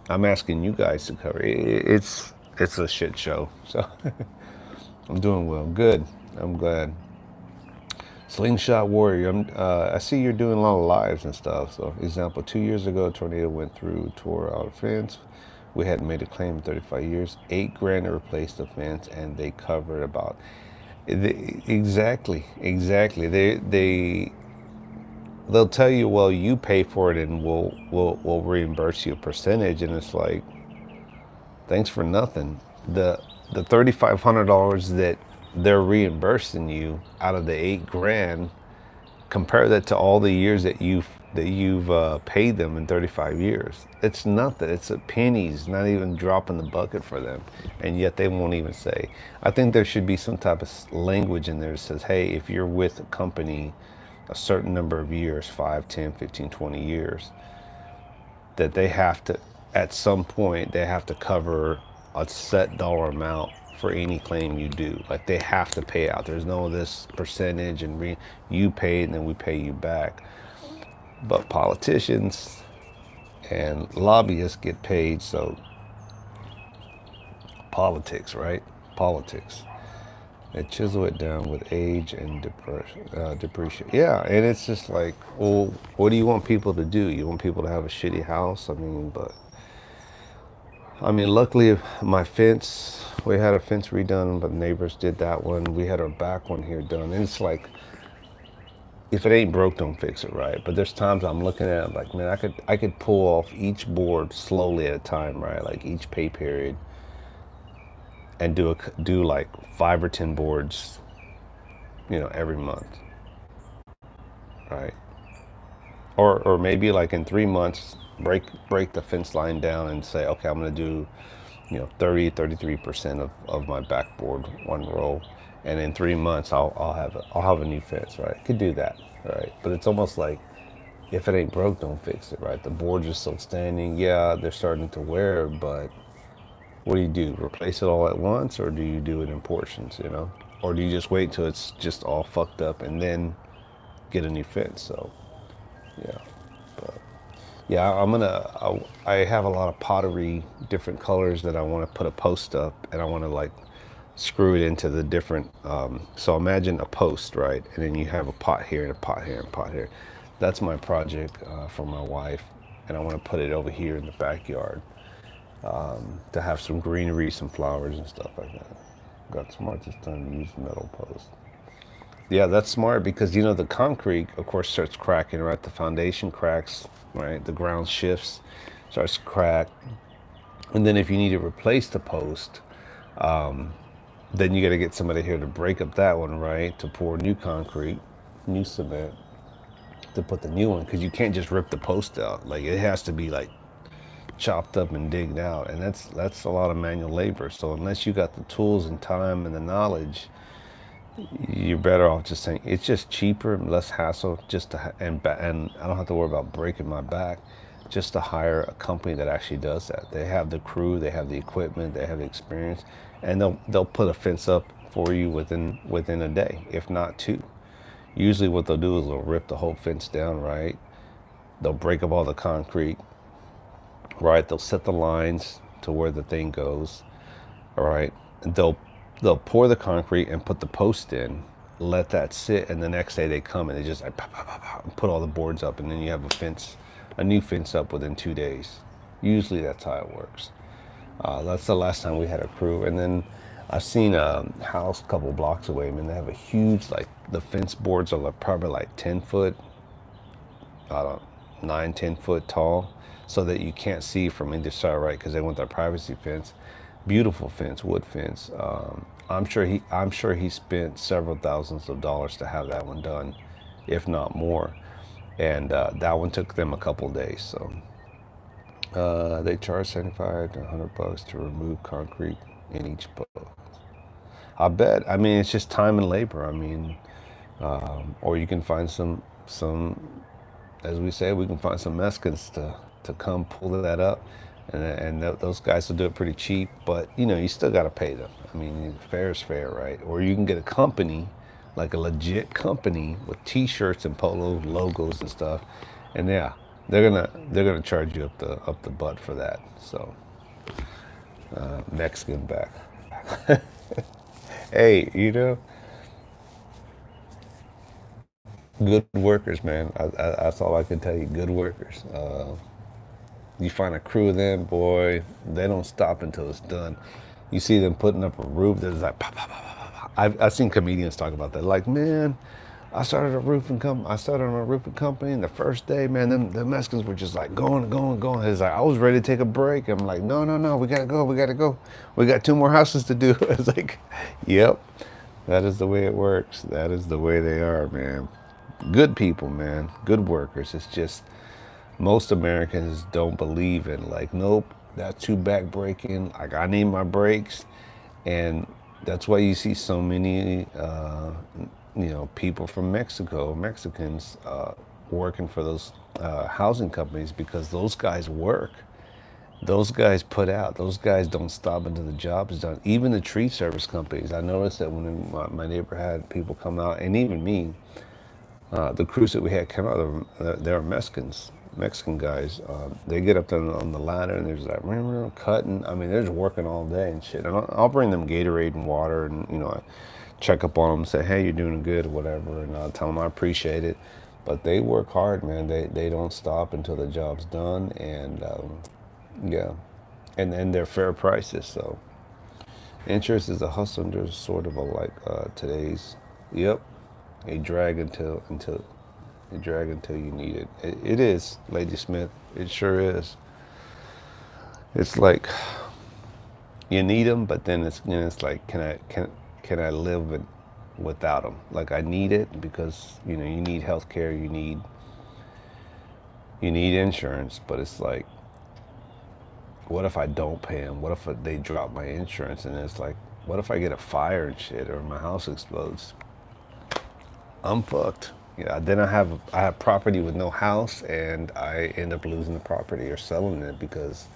I'm asking you guys to cover. It's a shit show. So I'm doing well. Good. I'm glad. Slingshot Warrior, I see you're doing a lot of lives and stuff. So, example, 2 years ago, a tornado went through, tore our fence. We hadn't made a claim in 35 years. $8,000 to replace the fence, and they covered about. Exactly. They'll tell you, well, you pay for it, and we'll reimburse you a percentage, and it's like, thanks for nothing. The $3,500 that they're reimbursing you out of the $8,000, compare that to all the years that you've paid them in 35 years. It's nothing. It's a pennies, not even drop in the bucket for them, and yet they won't even say. I think there should be some type of language in there that says, hey, if you're with a company a certain number of years, 5, 10, 15, 20 years, that they have to, at some point, they have to cover a set dollar amount for any claim you do. Like, they have to pay out. There's no this percentage and you pay and then we pay you back. But politicians and lobbyists get paid, so Politics, right? Politics. They chisel it down with age and depreciation. Yeah, and it's just like, well, what do you want people to do? You want people to have a shitty house? I mean, luckily my fence, we had a fence redone, but neighbors did that one. We had our back one here done, and it's like, if it ain't broke, don't fix it, right? But there's times I'm looking at it like, man, I could pull off each board slowly at a time, right? Like each pay period, and do like 5 or 10 boards, every month, right? Or maybe like in 3 months, break the fence line down and say, okay, I'm gonna do 33% of my backboard one row, and in 3 months I'll have a new fence, right? Could do that, right? But it's almost like, if it ain't broke, don't fix it, right? The boards are still standing. Yeah, they're starting to wear, but what do? Replace it all at once, or do you do it in portions, or do you just wait till it's just all fucked up and then get a new fence? So yeah, but yeah, I have a lot of pottery, different colors that I want to put a post up, and I want to like screw it into the different. So imagine a post, right? And then you have a pot here and a pot here and a pot here. That's my project for my wife, and I want to put it over here in the backyard to have some greenery, some flowers and stuff like that. Got smart this time to use metal post. Yeah, that's smart because the concrete, of course, starts cracking, right? The foundation cracks, right? The ground shifts, starts to crack, and then if you need to replace the post, then you got to get somebody here to break up that one, right? To pour new concrete, new cement, to put the new one, because you can't just rip the post out. Like, it has to be like chopped up and digged out, and that's a lot of manual labor. So unless you got the tools and time and the knowledge, you're better off just saying it's just cheaper and less hassle, just and I don't have to worry about breaking my back, just to hire a company that actually does that. They have the crew, they have the equipment, they have the experience, and they'll put a fence up for you within a day, if not two. Usually what they'll do is they'll rip the whole fence down, right? They'll break up all the concrete, right? They'll set the lines to where the thing goes, all right? And they'll pour the concrete and put the post in, let that sit, and the next day they come and they just like pop, pop, pop, pop, and put all the boards up, and then you have a new fence up within 2 days. Usually that's how it works. That's the last time we had a crew. And then I've seen a house a couple blocks away, man. They have a huge, like, the fence boards are like probably like 10 foot, I don't know, 9, 10 foot tall, so that you can't see from either side, right? Because they want that privacy fence. Beautiful fence, wood fence. I'm sure he spent several thousands of dollars to have that one done, if not more. And that one took them a couple days. So they charge 75 to $100 to remove concrete in each post. I bet. I mean, it's just time and labor. I mean, or you can find some, as we say, we can find some Mexicans to come pull that up, and those guys will do it pretty cheap. But you still got to pay them. I mean, fair is fair, right? Or you can get a company, like a legit company with T-shirts and polo logos and stuff, and yeah, they're gonna charge you up the butt for that. So Mexican back. Hey, good workers, man. That's all I can tell you. Good workers. You find a crew of them, boy, they don't stop until it's done. You see them putting up a roof that's like pop, pop, pop, pop, pop. I've seen comedians talk about that. Like, man, I started on a roofing company, and the first day, man, the Mexicans were just like going, going, going. It's like I was ready to take a break. I'm like, no, no, no, we gotta go, we gotta go. We got 2 more houses to do. It's like, yep, that is the way it works. That is the way they are, man. Good people, man. Good workers. It's just most Americans don't believe in, like, nope, that's too back-breaking. Like, I need my breaks. And that's why you see so many, people from Mexico, Mexicans, working for those housing companies, because those guys work. Those guys put out. Those guys don't stop until the job is done. Even the tree service companies. I noticed that when my neighbor had people come out, and even me, the crews that we had come out, they were Mexicans. Mexican guys, they get up there on the ladder and they're just like cutting. I mean, they're just working all day and shit. And I'll bring them Gatorade and water, and I check up on them, say, hey, you're doing good or whatever, and I'll tell them I appreciate it. But they work hard, man. They don't stop until the job's done, and yeah, and they're fair prices. So interest is a hustle, and there's sort of a like today's. Yep, a drag until you drag until you need it. It is, Lady Smith. It sure is. It's like you need them, but then it's like, can I live without them? Like I need it because you need health care, you need insurance, but it's like, what if I don't pay them? What if they drop my insurance? And it's like, what if I get a fire and shit, or my house explodes? I'm fucked. Yeah, then I have property with no house, and I end up losing the property or selling it because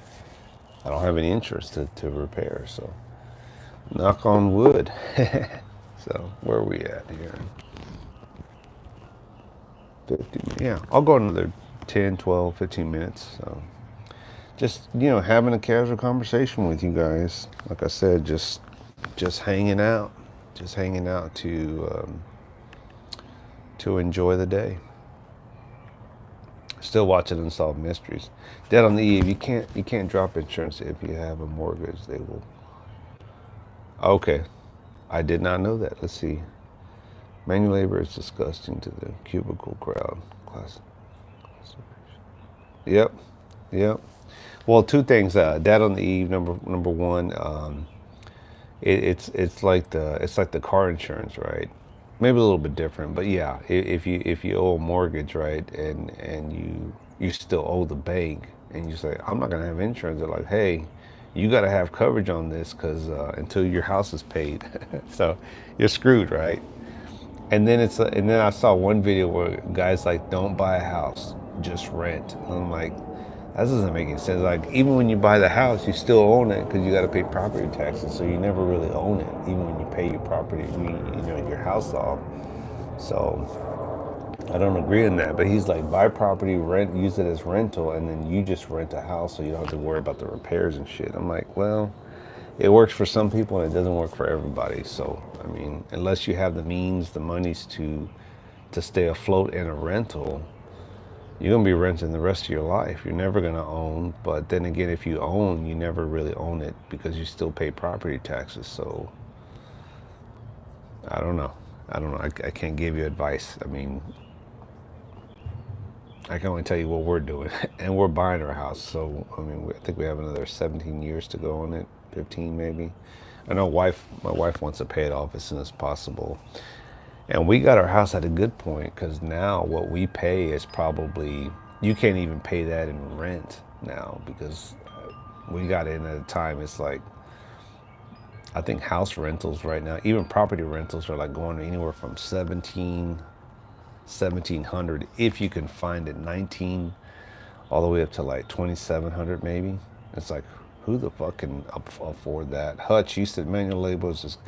I don't have any interest to repair. So, knock on wood. So, where are we at here? 50. Yeah, I'll go another 10, 12, 15 minutes. So, just having a casual conversation with you guys. Like I said, just hanging out, to enjoy the day. Still watching Unsolved Mysteries. Dead on the Eve. You can't drop insurance if you have a mortgage. They will. Okay, I did not know that. Let's see. Manual labor is disgusting to the cubicle crowd. Class. Yep. Yep. Well, two things. Dead on the Eve. Number one. It's like the car insurance, right? Maybe a little bit different, but yeah, if you owe a mortgage, right, and you still owe the bank, and you say, I'm not gonna have insurance, they're like, hey, you got to have coverage on this because until your house is paid, so you're screwed, right? And then I saw one video where guys like, don't buy a house, just rent. And I'm like, that doesn't make any sense. Like, even when you buy the house, you still own it because you got to pay property taxes. So you never really own it, even when you pay your property, your house off. So I don't agree on that. But he's like, buy property, rent, use it as rental, and then you just rent a house so you don't have to worry about the repairs and shit. I'm like, well, it works for some people and it doesn't work for everybody. So I mean, unless you have the means, the monies to stay afloat in a rental, you're gonna be renting the rest of your life. You're never gonna own. But then again, if you own, you never really own it because you still pay property taxes. So I don't know. I can't give you advice. I mean, I can only tell you what we're doing, and we're buying our house. So I mean, I think we have another 17 years to go on it, 15 maybe. I know my wife wants to pay it off as soon as possible. And we got our house at a good point because now what we pay is probably, you can't even pay that in rent now because we got in at a time, it's like, I think house rentals right now, even property rentals, are like going anywhere from 1700 if you can find it, 19 all the way up to like 2700 maybe. It's like, who the fuck can afford that? Hutch, you said manual labor is just,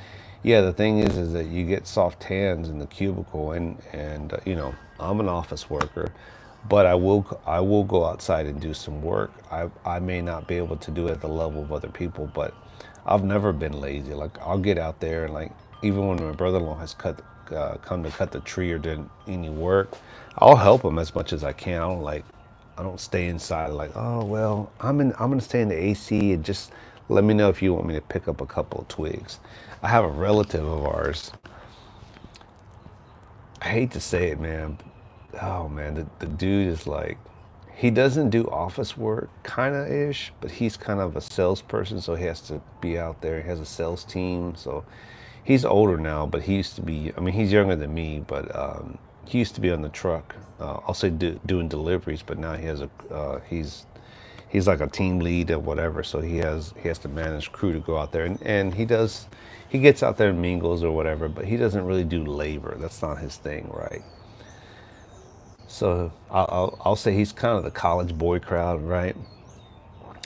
yeah, the thing is that you get soft hands in the cubicle, and I'm an office worker, but I will go outside and do some work. I may not be able to do it at the level of other people, but I've never been lazy. Like, I'll get out there, and like, even when my brother-in-law has come to cut the tree or did any work, I'll help him as much as I can. I don't stay inside like, oh well, I'm gonna stay in the AC and just let me know if you want me to pick up a couple of twigs. I have a relative of ours. I hate to say it, man. Oh man, the dude is like, he doesn't do office work, kind of ish, but he's kind of a salesperson, so he has to be out there. He has a sales team, so he's older now, but he used to be. I mean, he's younger than me, but he used to be on the truck. I'll say doing deliveries, but now he's like a team lead or whatever. So he has to manage crew to go out there, and he gets out there and mingles or whatever, but he doesn't really do labor. That's not his thing, right? So I'll say he's kind of the college boy crowd, right?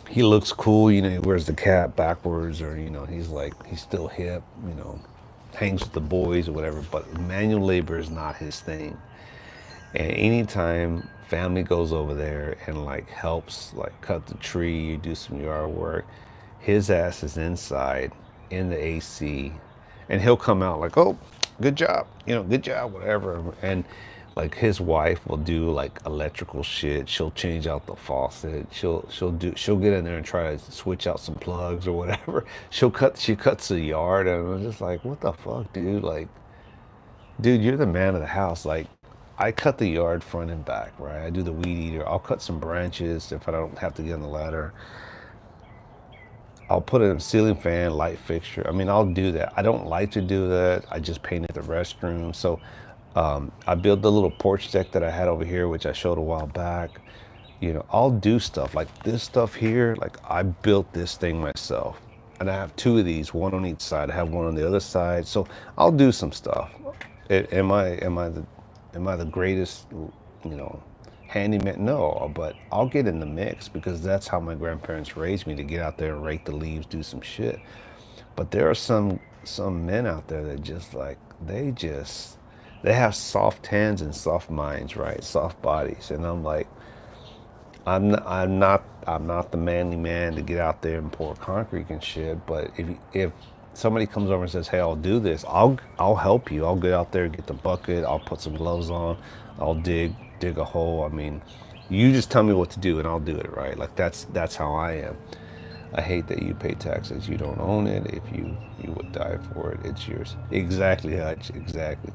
He looks cool, he wears the cap backwards, or he's still hip, hangs with the boys or whatever. But manual labor is not his thing. And anytime family goes over there and like helps like cut the tree, do some yard work, his ass is inside in the AC, and he'll come out like, "Oh, good job, good job, whatever." And like his wife will do like electrical shit. She'll change out the faucet. She'll get in there and try to switch out some plugs or whatever. She cuts the yard, and I'm just like, "What the fuck, dude? Like, dude, you're the man of the house. Like, I cut the yard front and back, right? I do the weed eater. I'll cut some branches if I don't have to get on the ladder. I'll put a ceiling fan, light fixture. I mean, I'll do that. I don't like to do that. I just painted the restroom. So I built the little porch deck that I had over here, which I showed a while back. I'll do stuff like this stuff here. Like I built this thing myself. And I have two of these, one on each side. I have one on the other side. So I'll do some stuff. Am I the greatest, handyman? No, but I'll get in the mix because that's how my grandparents raised me, to get out there and rake the leaves, do some shit. But there are some men out there that just like they have soft hands and soft minds, right? Soft bodies, and I'm like, I'm not the manly man to get out there and pour concrete and shit. But if somebody comes over and says, "Hey, I'll do this," I'll help you. I'll get out there, get the bucket. I'll put some gloves on. I'll dig a hole. I mean, you just tell me what to do and I'll do it, right? Like that's how I am. I hate that you pay taxes. You don't own it. If you would die for it, it's yours. Exactly, Hutch. Exactly.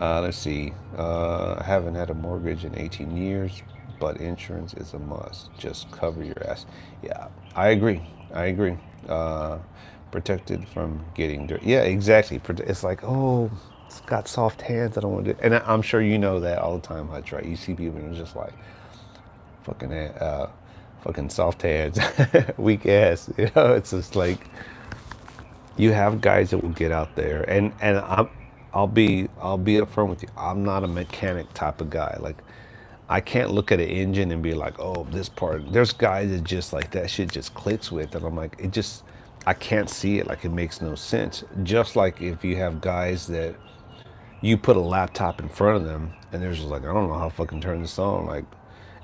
Let's see. I haven't had a mortgage in 18 years, but insurance is a must. Just cover your ass. Yeah, I agree. I agree. Protected from getting dirt. Yeah, exactly. It's like, oh, it's got soft hands. I don't want to do it. And I'm sure you know that all the time, Hutch, right? You see people and it's just like, fucking, fucking soft hands, weak ass. It's just like, you have guys that will get out there, and I'll be upfront with you. I'm not a mechanic type of guy. Like, I can't look at an engine and be like, oh, this part. There's guys that just like that shit just clicks with, and I'm like, I can't see it. Like, it makes no sense. Just like if you have guys that you put a laptop in front of them and they're just like, I don't know how to fucking turn this on. Like,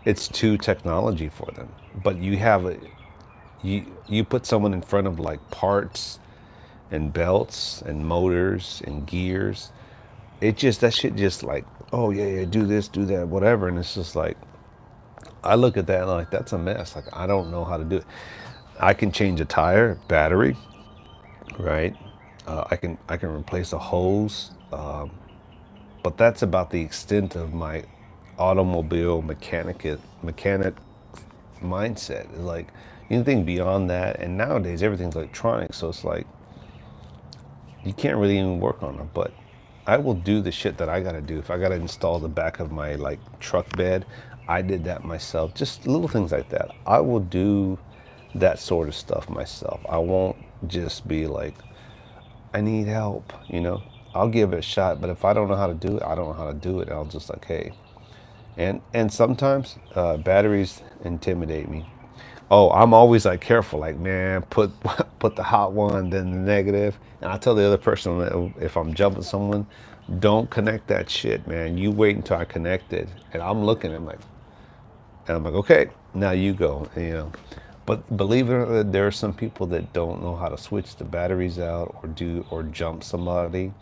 it's too technology for them. But you put someone in front of like parts and belts and motors and gears, that shit just like, oh yeah, yeah, do this, do that, whatever. And it's just like, I look at that and I'm like, that's a mess. Like, I don't know how to do it. I can change a tire, battery, right? I can replace a hose, but that's about the extent of my automobile mechanic mindset. Like, anything beyond that, and nowadays everything's electronic, so it's like you can't really even work on them. But I will do the shit that I gotta do. If I gotta install the back of my like truck bed, I did that myself. Just little things like that. I will do that sort of stuff myself. I won't just be like, I need help. I'll give it a shot, but if I don't know how to do it, I don't know how to do it. I'll just like, hey. And sometimes batteries intimidate me. Oh, I'm always like careful, like, man, put put the hot one, then the negative. And I tell the other person that if I'm jumping someone, don't connect that shit, man. You wait until I connect it. And I'm looking, and I'm like, okay, now you go, But believe it or not, there are some people that don't know how to switch the batteries out, or jump somebody,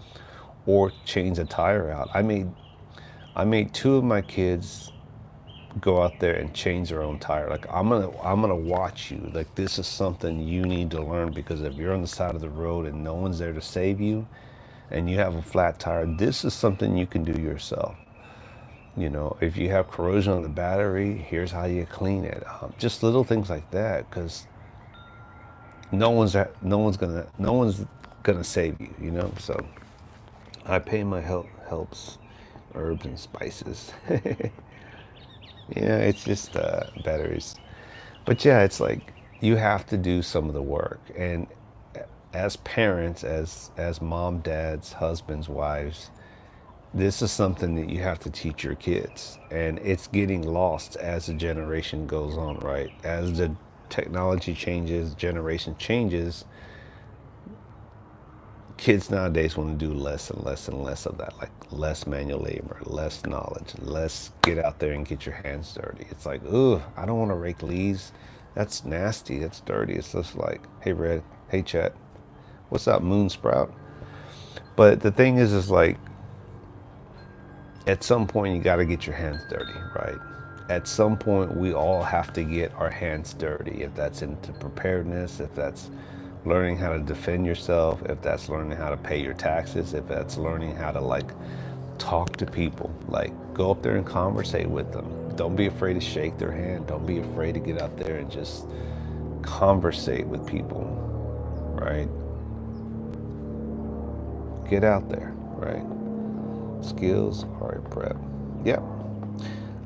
or change a tire out. I made two of my kids go out there and change their own tire. Like, I'm gonna watch you. Like, this is something you need to learn, because if you're on the side of the road and no one's there to save you, and you have a flat tire, this is something you can do yourself. If you have corrosion on the battery, here's how you clean it. Just little things like that, because no one's gonna save you. So I pay my helps, herbs and spices. It's just batteries. But yeah, it's like, you have to do some of the work. And as parents, as mom, dads, husbands, wives, this is something that you have to teach your kids. And it's getting lost as the generation goes on, right? As the technology changes, generation changes, kids nowadays want to do less and less and less of that, like less manual labor, less knowledge, less get out there and get your hands dirty. It's like, ugh, I don't want to rake leaves. That's nasty. That's dirty. It's just like, hey, Red, hey, Chat, what's up, Moon Sprout? But the thing is like, at some point, you got to get your hands dirty, right? At some point, we all have to get our hands dirty. If that's into preparedness, if that's learning how to defend yourself, if that's learning how to pay your taxes, if that's learning how to like talk to people, like go up there and conversate with them. Don't be afraid to shake their hand. Don't be afraid to get out there and just conversate with people, right? Get out there, right? Skills are a prep. Yep.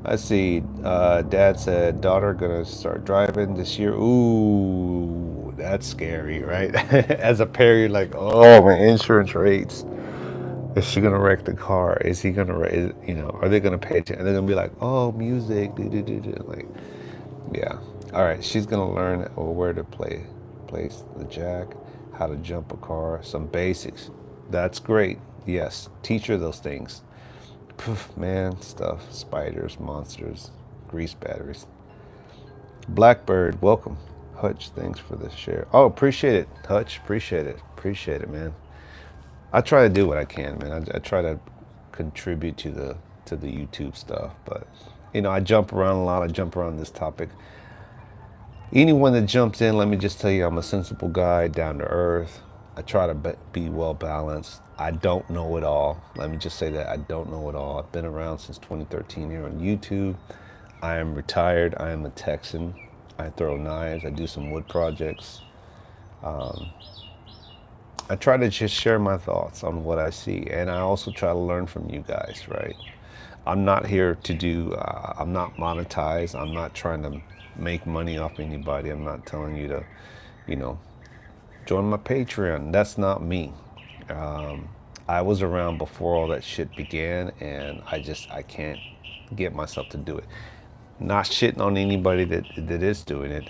I see. Dad said, daughter gonna start driving this year. Ooh, that's scary, right? As a parent, you're like, oh, my insurance rates. Is she gonna wreck the car? Is he gonna, you know, are they gonna pay attention? And they're gonna be like, oh, music, do do do do. Like, yeah. All right, she's gonna learn where to place the jack, how to jump a car, some basics. That's great. Yes, teach her those things. Poof, man, stuff, spiders, monsters, grease batteries. Blackbird, welcome. Hutch, thanks for the share. Oh, appreciate it, Hutch. Appreciate it, man. I try to do what I can, man. I try to contribute to the YouTube stuff, but you know, I jump around a lot. I jump around this topic. Anyone that jumps in, let me just tell you, I'm a sensible guy, down to earth. I try to be well balanced. I don't know it all. Let me just say that I don't know it all. I've been around since 2013 here on YouTube. I am retired. I am a Texan. I throw knives. I do some wood projects. I try to just share my thoughts on what I see, and I also try to learn from you guys, right? I'm not here to do, I'm not monetized. I'm not trying to make money off anybody. I'm not telling you to, you know, join my Patreon. That's not me. I was around before all that shit began, and I can't get myself to do it. Not shitting on anybody that is doing it.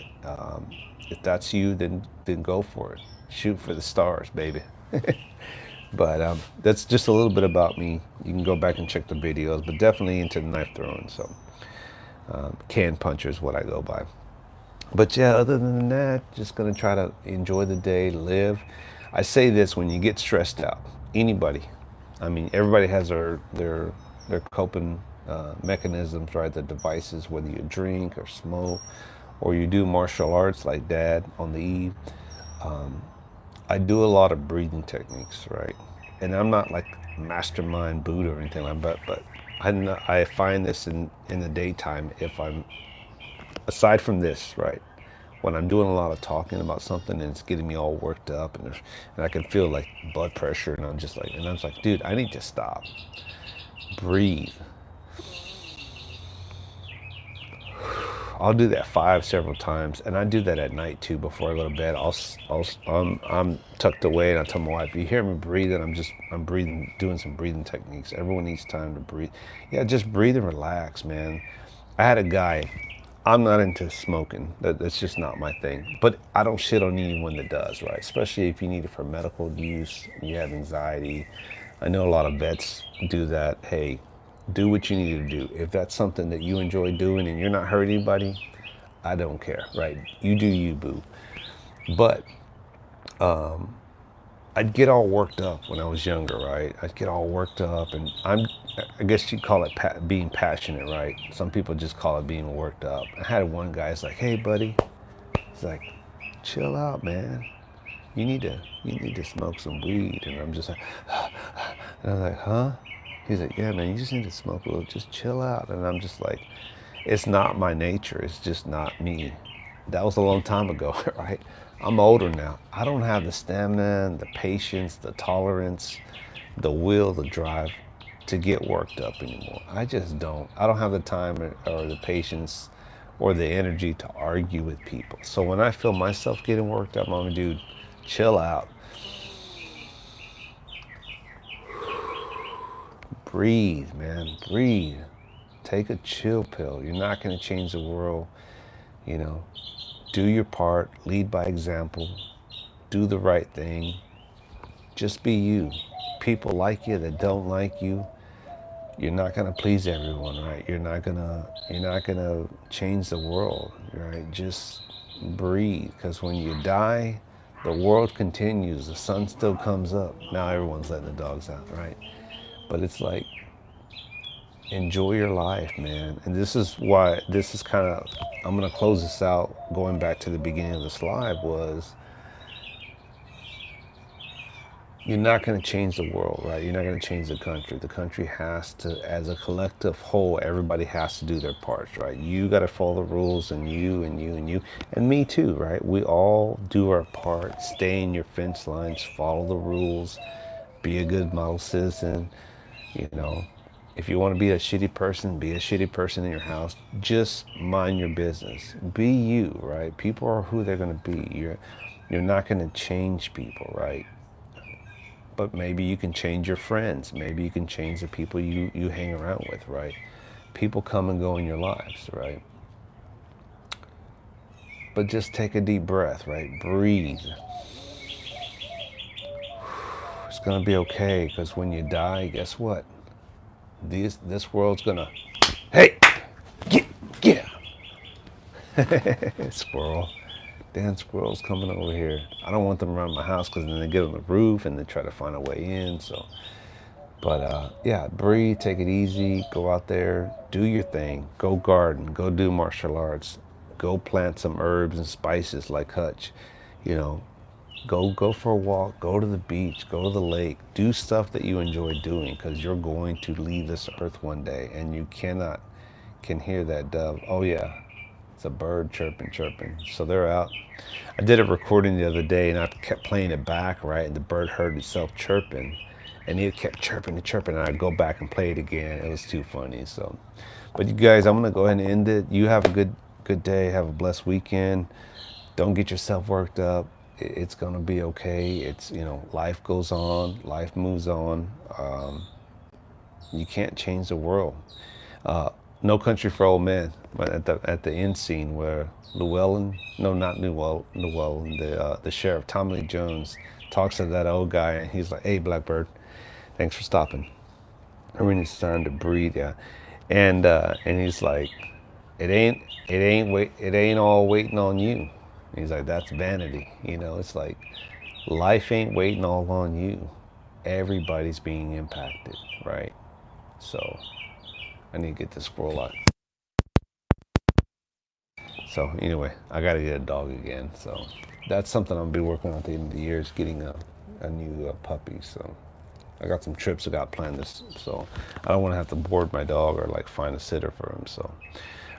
If that's you, then go for it. Shoot for the stars, baby. But that's just a little bit about me. You can go back and check the videos, but definitely into the knife throwing. So can puncher is what I go by. But yeah, other than that, just gonna try to enjoy the day, live. I say this when you get stressed out. Anybody, I mean, everybody has their coping mechanisms, right? The devices, whether you drink or smoke, or you do martial arts like Dad on the eve. I do a lot of breathing techniques, right? And I'm not like mastermind Buddha or anything like that, but I find this in the daytime if I'm, aside from this, right? When I'm doing a lot of talking about something and it's getting me all worked up and I can feel like blood pressure and I'm just like, dude, I need to stop. Breathe. I'll do that several times, and I do that at night too. Before I go to bed, I'm tucked away, and I tell my wife, "You hear me breathing? I'm breathing, doing some breathing techniques. Everyone needs time to breathe. Yeah, just breathe and relax, man." I had a guy. I'm not into smoking. That's just not my thing. But I don't shit on anyone that does, right? Especially if you need it for medical use, you have anxiety. I know a lot of vets do that. Hey, do what you need to do. If that's something that you enjoy doing and you're not hurting anybody, I don't care, right? You do you, boo. But I'd get all worked up when I was younger, right? I'd get all worked up, and I guess you'd call it being passionate, right? Some people just call it being worked up. I had one guy, he's like, "Hey, buddy," he's like, "Chill out, man. You need to smoke some weed." And I'm just like, and I'm like, "Huh?" He's like, "Yeah, man, you just need to smoke a little, just chill out." And I'm just like, it's not my nature. It's just not me. That was a long time ago, right? I'm older now. I don't have the stamina, the patience, the tolerance, the will, the drive to get worked up anymore. I just don't. I don't have the time or the patience or the energy to argue with people. So when I feel myself getting worked up, I'm like, dude, chill out. Breathe, man, breathe. Take a chill pill. You're not going to change the world, you know. Do your part, lead by example, do the right thing, Just be you. People like you that don't like you. You're not gonna please everyone, right? You're not gonna change the world, right? Just breathe, because when you die, the world continues. The sun still comes up. Now everyone's letting the dogs out, right? But it's like, enjoy your life, man. And this is why, this is kind of, I'm gonna close this out going back to the beginning of this live, was you're not going to change the world, right? You're not going to change the country. The country has to, as a collective whole, everybody has to do their parts, right? You got to follow the rules, and you and you and you and me too, right? We all do our part. Stay in your fence lines, follow the rules, be a good model citizen. You know, if you want to be a shitty person, be a shitty person in your house. Just mind your business. Be you, right? People are who they're going to be. You're not going to change people, right? But maybe you can change your friends. Maybe you can change the people you hang around with, right? People come and go in your lives, right? But just take a deep breath, right? Breathe. It's gonna be okay, because when you die, guess what? This world's gonna, hey, get out. Squirrel. Damn squirrels coming over here. I don't want them around my house, because then they get on the roof and they try to find a way in, so. But yeah, breathe, take it easy, go out there, do your thing, go garden, go do martial arts, go plant some herbs and spices like Hutch, you know, go for a walk, go to the beach, go to the lake, do stuff that you enjoy doing, because you're going to leave this earth one day, and you can hear that dove. Oh yeah, it's a bird chirping. So they're out. I did a recording the other day, and I kept playing it back, right, and the bird heard itself chirping. And it kept chirping and chirping, and I'd go back and play it again. It was too funny. So, but you guys, I'm gonna go ahead and end it. You have a good day. Have a blessed weekend. Don't get yourself worked up. It's gonna be okay. It's, you know, life goes on. Life moves on. You can't change the world. No Country for Old Men. But at the end scene where Llewellyn, no, not Llewellyn, the sheriff, Tommy Lee Jones, talks to that old guy, and he's like, "Hey, Blackbird, thanks for stopping." I mean, it's starting to breathe, yeah. And he's like, it ain't all waiting on you. He's like, that's vanity, you know. It's like, life ain't waiting all on you. Everybody's being impacted, right? So I need to get this squirrel out. So anyway, I got to get a dog again. So that's something I'll be working on at the end of the year, is getting a new puppy. So I got some trips I got planned this, so I don't want to have to board my dog or like find a sitter for him. So,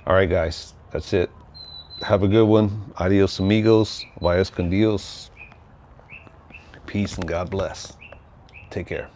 all right, guys, that's it. Have a good one. Adios, amigos. Vayas con Dios. Peace and God bless. Take care.